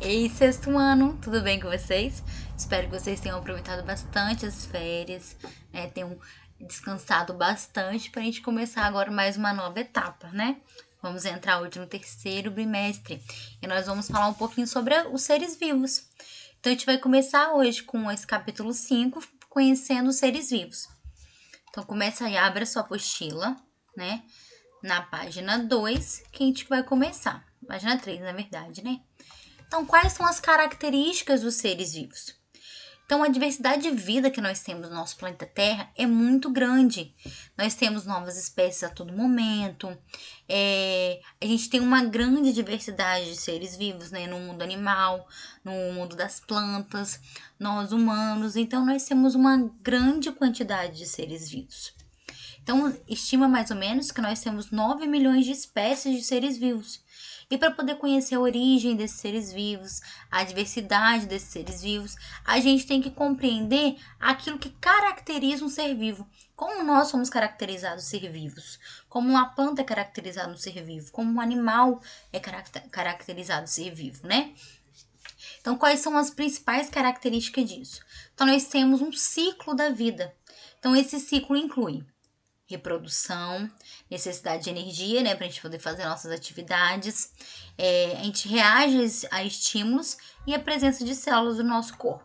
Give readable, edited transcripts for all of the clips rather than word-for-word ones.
Ei, sexto ano, tudo bem com vocês? Espero que vocês tenham aproveitado bastante as férias, né? Tenham descansado bastante para a gente começar agora mais uma nova etapa, né? Vamos entrar hoje no terceiro bimestre e nós vamos falar um pouquinho sobre os seres vivos. Então a gente vai começar hoje com esse capítulo 5, conhecendo os seres vivos. Então começa aí, abre a sua apostila, né? Na página 2, que a gente vai começar. Página 3, na verdade, né? Então, quais são as características dos seres vivos? Então, a diversidade de vida que nós temos no nosso planeta Terra é muito grande. Nós temos novas espécies a todo momento. A gente tem uma grande diversidade de seres vivos, né? No mundo animal, no mundo das plantas, nós humanos. Então, nós temos uma grande quantidade de seres vivos. Então, estima mais ou menos que nós temos 9 milhões de espécies de seres vivos. E para poder conhecer a origem desses seres vivos, a diversidade desses seres vivos, a gente tem que compreender aquilo que caracteriza um ser vivo. Como nós somos caracterizados ser vivos, como uma planta é caracterizada no ser vivo, como um animal é caracterizado ser vivo, né? Então, quais são as principais características disso? Então, nós temos um ciclo da vida. Então, esse ciclo inclui reprodução, necessidade de energia, né, para a gente poder fazer nossas atividades. A gente reage a estímulos e a presença de células do nosso corpo.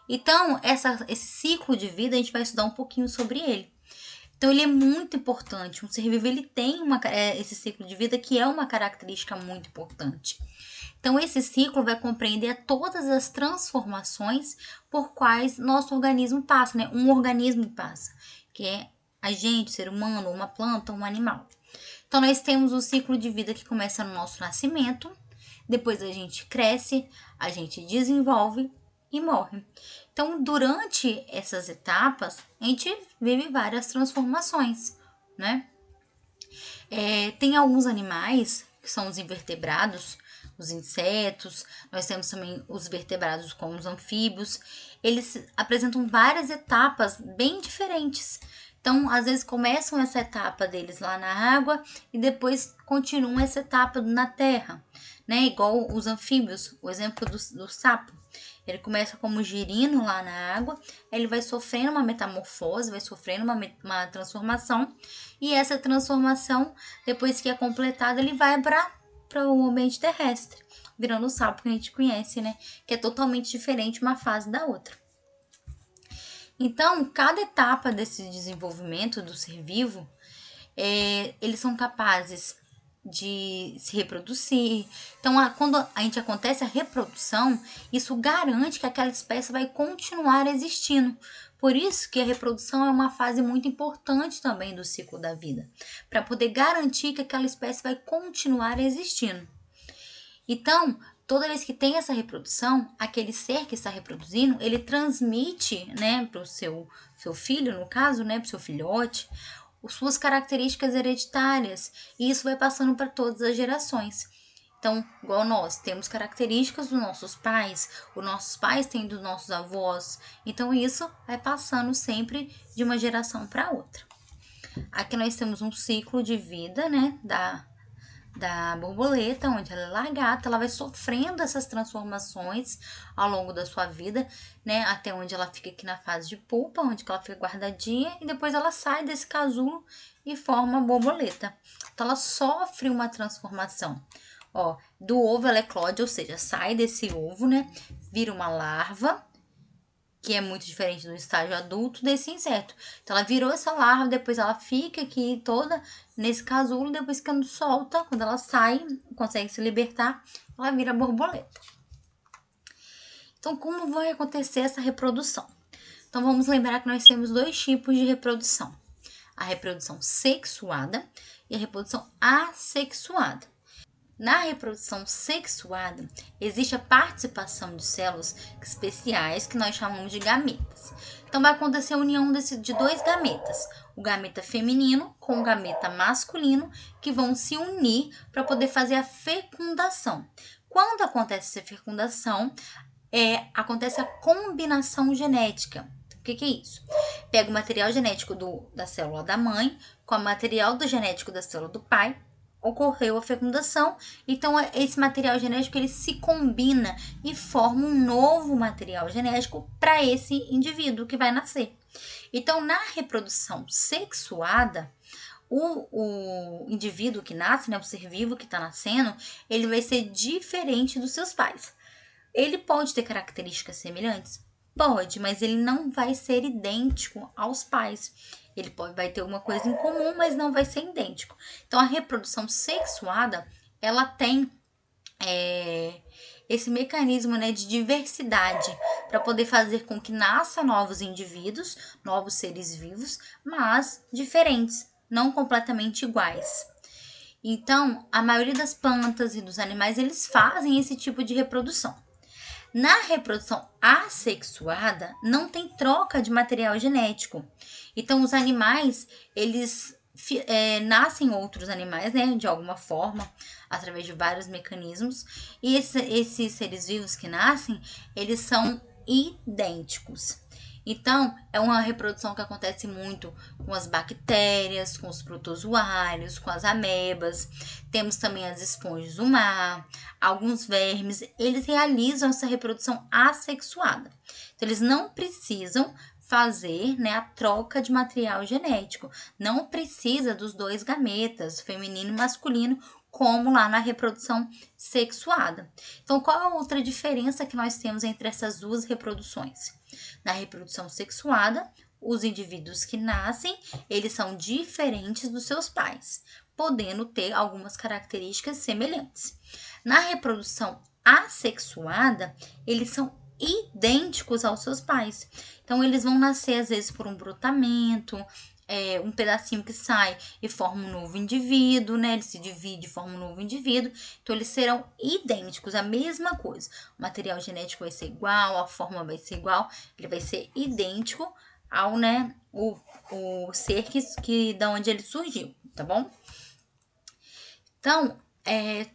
Então, esse ciclo de vida, a gente vai estudar um pouquinho sobre ele. Então, ele é muito importante. Um ser vivo, ele tem esse ciclo de vida que é uma característica muito importante. Então, esse ciclo vai compreender todas as transformações por quais nosso organismo passa, né? Um organismo passa, que é a gente, ser humano, uma planta, um animal. Então, nós temos o ciclo de vida que começa no nosso nascimento, depois a gente cresce, a gente desenvolve e morre. Então, durante essas etapas, a gente vive várias transformações, né? Tem alguns animais, que são os invertebrados, os insetos, nós temos também os vertebrados como os anfíbios, eles apresentam várias etapas bem diferentes. Então, às vezes começam essa etapa deles lá na água e depois continuam essa etapa na terra, né? Igual os anfíbios, o exemplo do sapo. Ele começa como girino lá na água, ele vai sofrendo uma metamorfose, vai sofrendo uma transformação, e essa transformação, depois que é completada, ele vai para o ambiente terrestre, virando o sapo que a gente conhece, né? Que é totalmente diferente uma fase da outra. Então, cada etapa desse desenvolvimento do ser vivo, eles são capazes de se reproduzir. Então, quando a gente acontece a reprodução, isso garante que aquela espécie vai continuar existindo. Por isso que a reprodução é uma fase muito importante também do ciclo da vida, para poder garantir que aquela espécie vai continuar existindo. Então, toda vez que tem essa reprodução, aquele ser que está reproduzindo, ele transmite, né, para o seu filho, no caso, né, para o seu filhote, suas características hereditárias, e isso vai passando para todas as gerações. Então, igual nós temos características dos nossos pais, os nossos pais têm dos nossos avós, então isso vai passando sempre de uma geração para outra. Aqui nós temos um ciclo de vida, né, da borboleta, onde ela é largata, ela vai sofrendo essas transformações ao longo da sua vida, né, até onde ela fica aqui na fase de pupa, onde ela fica guardadinha, e depois ela sai desse casulo e forma a borboleta. Então ela sofre uma transformação. Ó, do ovo ela eclode, ou seja, sai desse ovo, né, vira uma larva, que é muito diferente do estágio adulto desse inseto. Então, ela virou essa larva, depois ela fica aqui toda nesse casulo, depois quando solta, quando ela sai, consegue se libertar, ela vira borboleta. Então, como vai acontecer essa reprodução? Então, vamos lembrar que nós temos dois tipos de reprodução. A reprodução sexuada e a reprodução assexuada. Na reprodução sexuada, existe a participação de células especiais que nós chamamos de gametas. Então, vai acontecer a união de dois gametas, o gameta feminino com o gameta masculino, que vão se unir para poder fazer a fecundação. Quando acontece essa fecundação, acontece a combinação genética. O que é isso? Pega o material genético da célula da mãe com o material genético da célula do pai, ocorreu a fecundação, então esse material genético ele se combina e forma um novo material genético para esse indivíduo que vai nascer. Então, na reprodução sexuada, o indivíduo que nasce, né, o ser vivo que está nascendo, ele vai ser diferente dos seus pais. Ele pode ter características semelhantes? Pode, mas ele não vai ser idêntico aos pais. Ele vai ter alguma coisa em comum, mas não vai ser idêntico. Então, a reprodução sexuada, ela tem esse mecanismo, né, de diversidade para poder fazer com que nasçam novos indivíduos, novos seres vivos, mas diferentes, não completamente iguais. Então, a maioria das plantas e dos animais, eles fazem esse tipo de reprodução. Na reprodução assexuada, não tem troca de material genético. Então, os animais, eles nascem outros animais, né, de alguma forma, através de vários mecanismos. E esses seres vivos que nascem, eles são idênticos. Então, é uma reprodução que acontece muito com as bactérias, com os protozoários, com as amebas. Temos também as esponjas do mar, alguns vermes. Eles realizam essa reprodução assexuada. Então, eles não precisam fazer, né, a troca de material genético. Não precisa dos dois gametas, feminino e masculino, como lá na reprodução sexuada. Então, qual é a outra diferença que nós temos entre essas duas reproduções? Na reprodução sexuada, os indivíduos que nascem, eles são diferentes dos seus pais, podendo ter algumas características semelhantes. Na reprodução assexuada, eles são idênticos aos seus pais. Então, eles vão nascer, às vezes, por um brotamento, um pedacinho que sai e forma um novo indivíduo, né? Ele se divide e forma um novo indivíduo. Então, eles serão idênticos, a mesma coisa. O material genético vai ser igual, a forma vai ser igual, ele vai ser idêntico ao, né, o ser que da onde ele surgiu, tá bom? Então,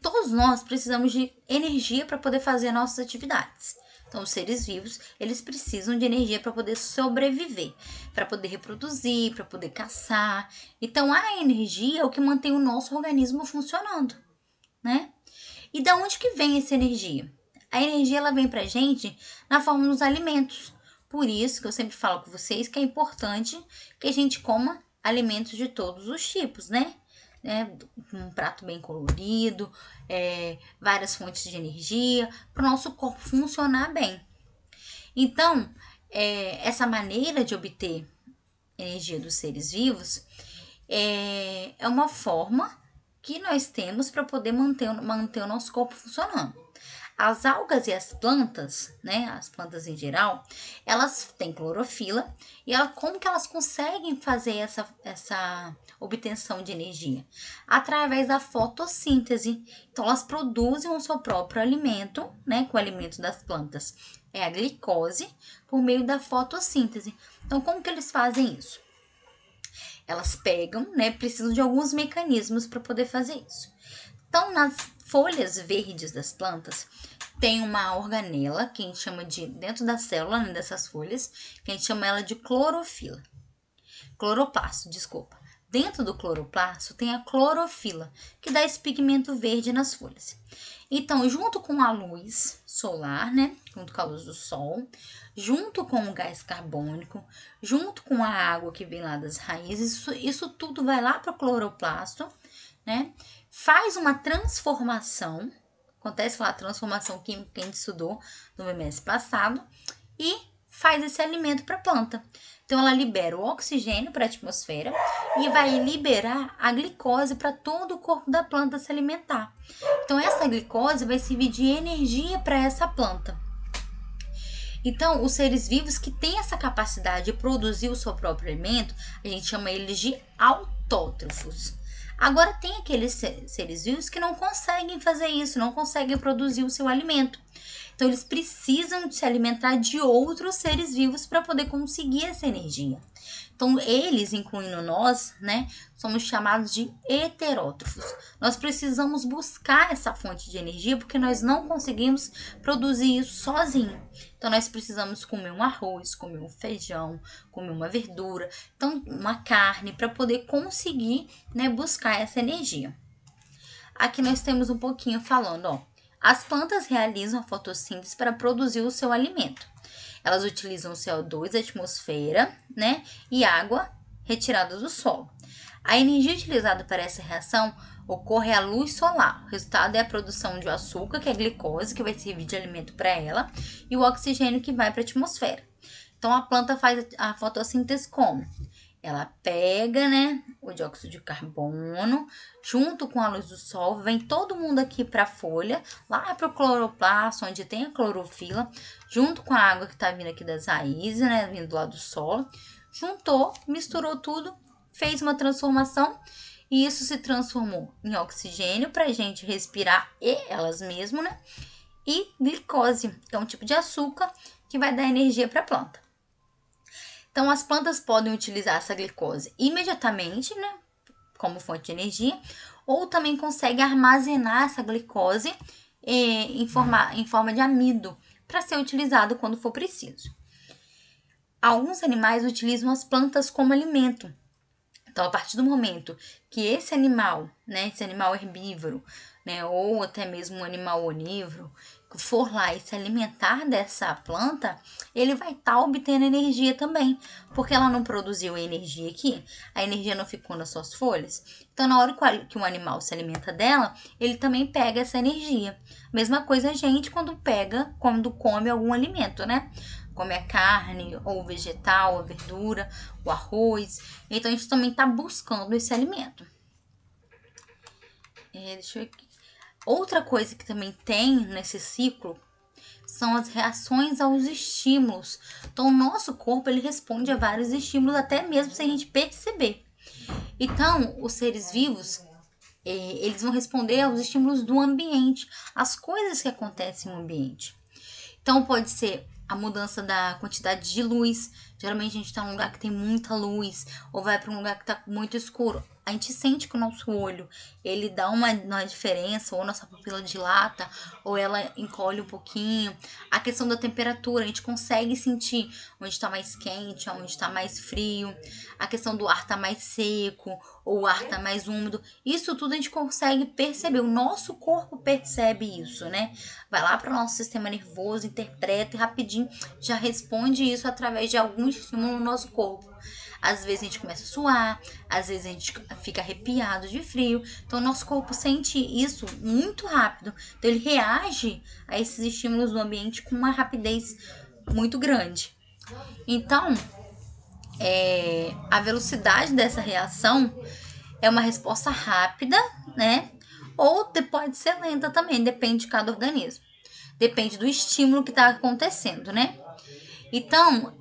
todos nós precisamos de energia para poder fazer nossas atividades. Então, os seres vivos, eles precisam de energia para poder sobreviver, para poder reproduzir, para poder caçar. Então, a energia é o que mantém o nosso organismo funcionando, né? E da onde que vem essa energia? A energia, ela vem pra gente na forma dos alimentos. Por isso que eu sempre falo com vocês que é importante que a gente coma alimentos de todos os tipos, né? Um prato bem colorido, várias fontes de energia, para o nosso corpo funcionar bem. Então, essa maneira de obter energia dos seres vivos é uma forma que nós temos para poder manter o nosso corpo funcionando. As algas e as plantas, né, as plantas em geral, elas têm clorofila e como que elas conseguem fazer essa obtenção de energia? Através da fotossíntese. Então, elas produzem o seu próprio alimento, né, que o alimento das plantas é a glicose, por meio da fotossíntese. Então, como que eles fazem isso? Elas pegam, né, precisam de alguns mecanismos para poder fazer isso. Então, nas folhas verdes das plantas, tem uma organela, que a gente chama de, dentro da célula, né, dessas folhas, que a gente chama ela de clorofila. Cloroplasto, desculpa. Dentro do cloroplasto tem a clorofila, que dá esse pigmento verde nas folhas. Então, junto com a luz solar, né, junto com a luz do sol, junto com o gás carbônico, junto com a água que vem lá das raízes, isso tudo vai lá para o cloroplasto, né, faz uma transformação, acontece lá a transformação química que a gente estudou no bimestre passado, e faz esse alimento para a planta. Então, ela libera o oxigênio para a atmosfera e vai liberar a glicose para todo o corpo da planta se alimentar. Então, essa glicose vai servir de energia para essa planta. Então, os seres vivos que têm essa capacidade de produzir o seu próprio alimento, a gente chama eles de autótrofos. Agora, tem aqueles seres vivos que não conseguem fazer isso, não conseguem produzir o seu alimento. Então, eles precisam se alimentar de outros seres vivos para poder conseguir essa energia. Então, eles, incluindo nós, né, somos chamados de heterótrofos. Nós precisamos buscar essa fonte de energia porque nós não conseguimos produzir isso sozinho. Então, nós precisamos comer um arroz, comer um feijão, comer uma verdura, então uma carne para poder conseguir, né, buscar essa energia. Aqui nós temos um pouquinho falando, ó. As plantas realizam a fotossíntese para produzir o seu alimento. Elas utilizam CO2 da atmosfera, né, e água retirada do solo. A energia utilizada para essa reação ocorre à luz solar. O resultado é a produção de açúcar, que é a glicose, que vai servir de alimento para ela, e o oxigênio que vai para a atmosfera. Então, a planta faz a fotossíntese como? Ela pega, né, o dióxido de carbono, junto com a luz do sol, vem todo mundo aqui para a folha, lá para o cloroplasto, onde tem a clorofila, junto com a água que está vindo aqui das raízes, né, vindo lá do solo, juntou, misturou tudo, fez uma transformação e isso se transformou em oxigênio para a gente respirar e elas mesmas, né, e glicose, que é um tipo de açúcar que vai dar energia para a planta. Então, as plantas podem utilizar essa glicose imediatamente, né, como fonte de energia, ou também conseguem armazenar essa glicose em forma de amido, para ser utilizado quando for preciso. Alguns animais utilizam as plantas como alimento. Então, a partir do momento que esse animal, né, esse animal herbívoro, né, ou até mesmo um animal onívoro, for lá e se alimentar dessa planta, ele vai estar obtendo energia também, porque ela não produziu energia aqui, a energia não ficou nas suas folhas. Então, na hora que um animal se alimenta dela, ele também pega essa energia. Mesma coisa a gente quando come algum alimento, né? Come a carne, ou o vegetal, a verdura, o arroz. Então, a gente também está buscando esse alimento. Deixa eu ver aqui. Outra coisa que também tem nesse ciclo são as reações aos estímulos. Então, o nosso corpo ele responde a vários estímulos, até mesmo sem a gente perceber. Então, os seres vivos, eles vão responder aos estímulos do ambiente, as coisas que acontecem no ambiente. Então, pode ser a mudança da quantidade de luz. Geralmente, a gente está num lugar que tem muita luz, ou vai para um lugar que está muito escuro. A gente sente que o nosso olho, ele dá uma diferença, ou a nossa pupila dilata, ou ela encolhe um pouquinho. A questão da temperatura, a gente consegue sentir onde está mais quente, onde está mais frio. A questão do ar está mais seco, ou o ar está mais úmido. Isso tudo a gente consegue perceber, o nosso corpo percebe isso, né? Vai lá para o nosso sistema nervoso, interpreta e rapidinho já responde isso através de algum estímulo no nosso corpo. Às vezes a gente começa a suar, às vezes a gente fica arrepiado de frio. Então, o nosso corpo sente isso muito rápido. Então, ele reage a esses estímulos do ambiente com uma rapidez muito grande. Então, a velocidade dessa reação é uma resposta rápida, né? Ou pode ser lenta também, depende de cada organismo. Depende do estímulo que está acontecendo, né? Então,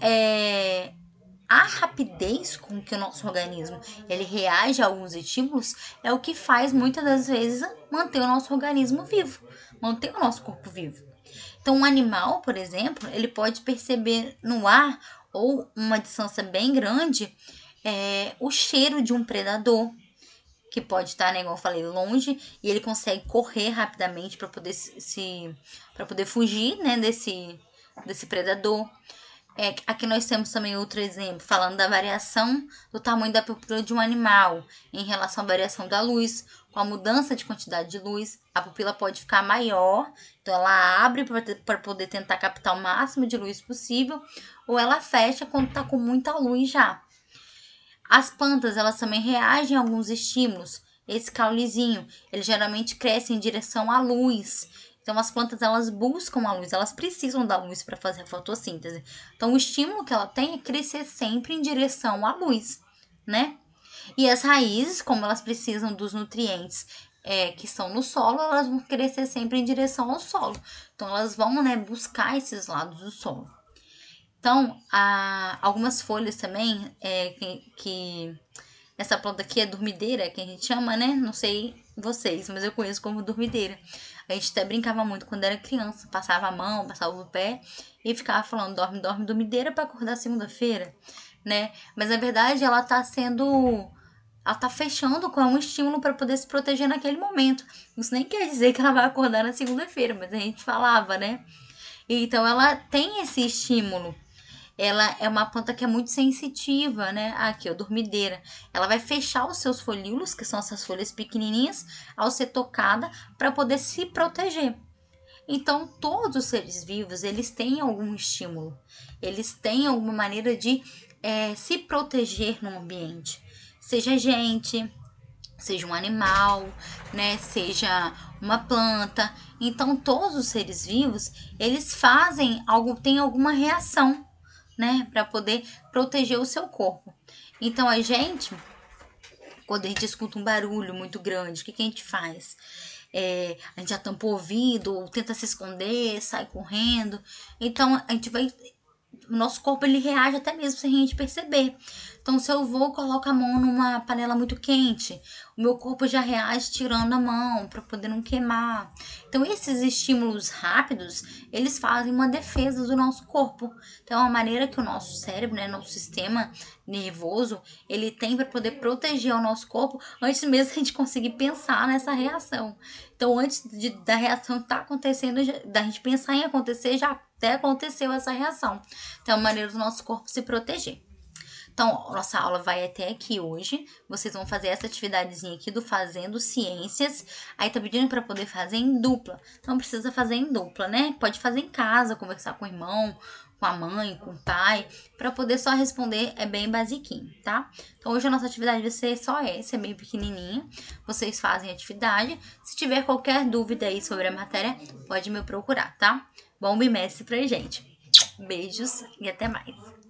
a rapidez com que o nosso organismo ele reage a alguns estímulos é o que faz muitas das vezes manter o nosso organismo vivo, manter o nosso corpo vivo. Então, um animal, por exemplo, ele pode perceber no ar ou uma distância bem grande o cheiro de um predador, que pode estar, né, igual eu falei, longe, e ele consegue correr rapidamente para poder para poder fugir, né, desse predador. Aqui nós temos também outro exemplo, falando da variação do tamanho da pupila de um animal em relação à variação da luz. Com a mudança de quantidade de luz, a pupila pode ficar maior, então ela abre para poder tentar captar o máximo de luz possível, ou ela fecha quando está com muita luz já. As plantas, elas também reagem a alguns estímulos. Esse caulezinho, ele geralmente cresce em direção à luz. Então, as plantas, elas buscam a luz, elas precisam da luz para fazer a fotossíntese. Então, o estímulo que ela tem é crescer sempre em direção à luz, né? E as raízes, como elas precisam dos nutrientes que estão no solo, elas vão crescer sempre em direção ao solo. Então, elas vão, né, buscar esses lados do solo. Então, algumas folhas também, que essa planta aqui é dormideira, que a gente chama, né? Não sei vocês, mas eu conheço como dormideira. A gente até brincava muito quando era criança, passava a mão, passava o pé e ficava falando dorme, dorme, dormideira para acordar segunda-feira, né? Mas na verdade ela tá fechando com um estímulo para poder se proteger naquele momento. Isso nem quer dizer que ela vai acordar na segunda-feira, mas a gente falava, né? Então ela tem esse estímulo. ela é uma planta que é muito sensitiva, né? Aqui, ó, dormideira. Ela vai fechar os seus folíolos, que são essas folhas pequenininhas, ao ser tocada, para poder se proteger. Então, todos os seres vivos, eles têm algum estímulo. Eles têm alguma maneira de se proteger no ambiente. Seja gente, seja um animal, né? Seja uma planta. Então, todos os seres vivos, eles fazem algo, têm alguma reação, né? Para poder proteger o seu corpo. Então, a gente, quando a gente escuta um barulho muito grande, o que a gente faz? A gente já tampa o ouvido, ou tenta se esconder, sai correndo. Então, a gente vai, o nosso corpo ele reage até mesmo sem a gente perceber. Então, se eu vou coloco a mão numa panela muito quente, o meu corpo já reage tirando a mão para poder não queimar. Então, esses estímulos rápidos, eles fazem uma defesa do nosso corpo. Então, é uma maneira que o nosso cérebro, né, nosso sistema nervoso, ele tem para poder proteger o nosso corpo antes mesmo de a gente conseguir pensar nessa reação. Então, antes da reação estar acontecendo, da gente pensar em acontecer, já até aconteceu essa reação. Então, é uma maneira do nosso corpo se proteger. Então, nossa aula vai até aqui hoje. Vocês vão fazer essa atividadezinha aqui do Fazendo Ciências. Aí tá pedindo para poder fazer em dupla. Não precisa fazer em dupla, né? Pode fazer em casa, conversar com o irmão, com a mãe, com o pai, para poder só responder, é bem basiquinho, tá? Então, hoje a nossa atividade vai ser só essa, é bem pequenininha. Vocês fazem a atividade. Se tiver qualquer dúvida aí sobre a matéria, pode me procurar, tá? Bom bimestre pra gente. Beijos e até mais.